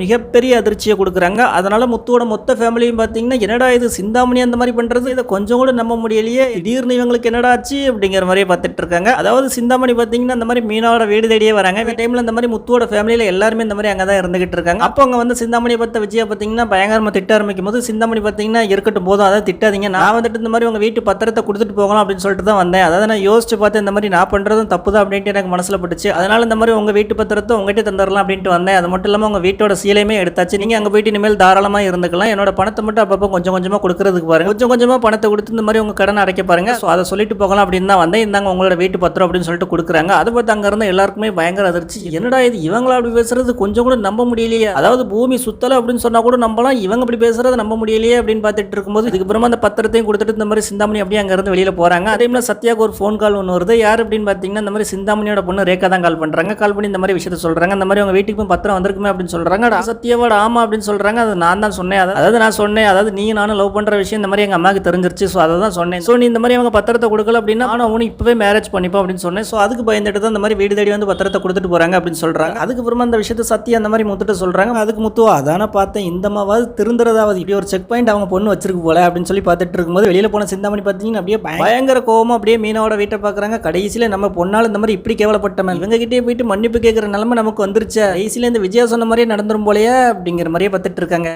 மிகப்பெரிய அதிர்ச்சியை கொடுக்குறாங்க. அதனால முத்துவோட மொத்த ஃபேமிலியும் பார்த்தீங்கன்னா, என்னடா இது சிந்தாமணி அந்த மாதிரி பண்றது, இதை கொஞ்சம் கூட நம்ப முடியலையே, திடீர்னு இவங்களுக்கு என்னடா ஆச்சு அப்படிங்கிற மாதிரியே பார்த்துட்டு இருக்காங்க. அதாவது சிந்தாமணி பார்த்தீங்கன்னா இந்த மாதிரி மீனாவோட வீடு தேடியே வராங்க. இந்த டைம்ல இந்த மாதிரி முத்துவோட ஃபேமிலியில எல்லாருமே இந்த மாதிரி அங்கே தான் இருந்துகிட்டு இருக்காங்க. அப்போ அங்கே வந்து சிந்தாமணியை பார்த்த விஜயா பார்த்தீங்கன்னா பயங்கரமா திட்ட ஆரம்பிக்கும் போது சிந்தாமணி பார்த்தீங்கன்னா இருக்கட்டும் போதும், அதாவது திட்டாதீங்க, நான் வந்துட்டு இந்த மாதிரி உங்க வீட்டு பத்திரத்தை கொடுத்துட்டு போகலாம் அப்படின்னு சொல்லிட்டு தான் வந்தேன். அதாவது நான் யோசிச்சு பார்த்து இந்த மாதிரி நான் பண்றதும் தப்பு தான் அப்படின்ட்டு எனக்கு மனசுல பட்டுச்சு. அதனால இந்த மாதிரி உங்க வீட்டு பத்திரத்தை உங்ககிட்ட தந்துடலாம் அப்படின்ட்டு வந்தேன். அது மட்டும் இல்லாமல் உங்க வீட்டோட சீலையுமே எடுத்தாச்சு, நீங்க அங்கே போயிட்டு இனிமேல் தாராளமா இருந்துக்கலாம், என்னோட பணத்தை மட்டும் அப்பப்போ கொஞ்சம் கொஞ்சமா கொடுக்கறதுக்கு பாருங்க, கொஞ்சம் கொஞ்சமா பணத்தை கொடுத்து இந்த மாதிரி உங்க கடனை அடைக்க பாருங்க, ஸோ அதை சொல்லிட்டு போகலாம் அப்படின்னு தான் வந்தேன், இந்தாங்க உங்களோட வீட்டு பத்திரம் அப்படின்னு சொல்லிட்டு கொடுக்குறாங்க. அதை பார்த்து அங்க இருந்த எல்லாருக்குமே பயங்கர அதிர்ச்சி, என்னடா இது இவங்களா அப்படி பேசுறது கொஞ்சம் கூட நம்ப முடியலையே, அதாவது பூமி சுத்தல அப்படின்னு சொன்னா கூட நம்பலாம், இவங்க அப்படி பேசுறதை நம்ப முடியலையே அப்படின்னு பார்த்துட்டு இருக்கும்போது இதுக்கப்புறமா அந்த பத்திரத்தையும் கொடுத்துட்டு இந்த மாதிரி சிந்தாமணி அப்படியே அங்க இருந்து வெளியில போறாங்க. அதே மாதிரி சத்யாவுக்கு ஒரு ஃபோன் கால் ஒன்று வருது. யார் அப்படின்னு பார்த்தீங்கன்னா இந்த மாதிரி சிந்தாமணியோட பொண்ணு ரேகா தான் கால் பண்றாங்க. கால் பண்ணி இந்த மாதிரி விஷயத்த சொல்றாங்க, இந்த மாதிரி உங்க வீட்டுக்கு பத்திரம் வந்திருக்குமே அப்படின்னு சொல்றாங்க. சத்யாவோட ஆமா அப்படின்னு சொல்றாங்க. அது நான் தான் சொன்னேன், அதாவது நான் சொன்னேன், அதாவது நீ நானும் லவ் பண்ற விஷயம் இந்த மாதிரி எங்க அம்மாக்கு தெரிஞ்சிருச்சு, ஸோ அதை தான் சொன்னேன், ஸோ நீ இந்த மாதிரி அவங்க பத்திரத்தை கொடுக்கல அப்படின்னா நான் அவனு இப்பவே மேரேஜ் பண்ணிப்போம் அப்படின்னு சொன்னேன், ஸோ அதுக்கு பயந்துட்டு தான் இந்த மாதிரி வீடு தேடி வந்து பத்திரத்தை கொடுத்துட்டு போறாங்க அப்படின்னு சொல்றாங்க. அதுக்கப்புறமா அந்த விஷயத்தை சத்யா அந்த மாதிரி முத்துட்டு சொல்றாங்க. அதுக்கு முத்துவா அதான பார்த்தேன், இந்த மாவது திருந்துறதாவது இப்படி ஒரு செக் பாயிண்ட் அவங்க பொண்ணு வச்சிருக்கு போல அப்படின்னு சொல்லி பார்த்துட்டு இருக்கும்போது வெளியில போன சிந்தாமணி பார்த்தீங்கன்னா அப்படியே பயங்கர கோவமா அப்படியே மீனாவோட வீட்டை பார்க்குறாங்க. கடைசியில் நம்ம பொண்ணால் இந்த மாதிரி இப்படி கேவலப்பட்டமே, இவங்க கிட்டே போயிட்டு மன்னிப்பு கேட்குற நிலைமை நமக்கு வந்துருச்சு, கடைசியில் இந்த விஜயா சொன்ன மாதிரியே நடந்துரும் போலையே அப்படிங்கிற மாதிரியே பார்த்துட்டு இருக்காங்க.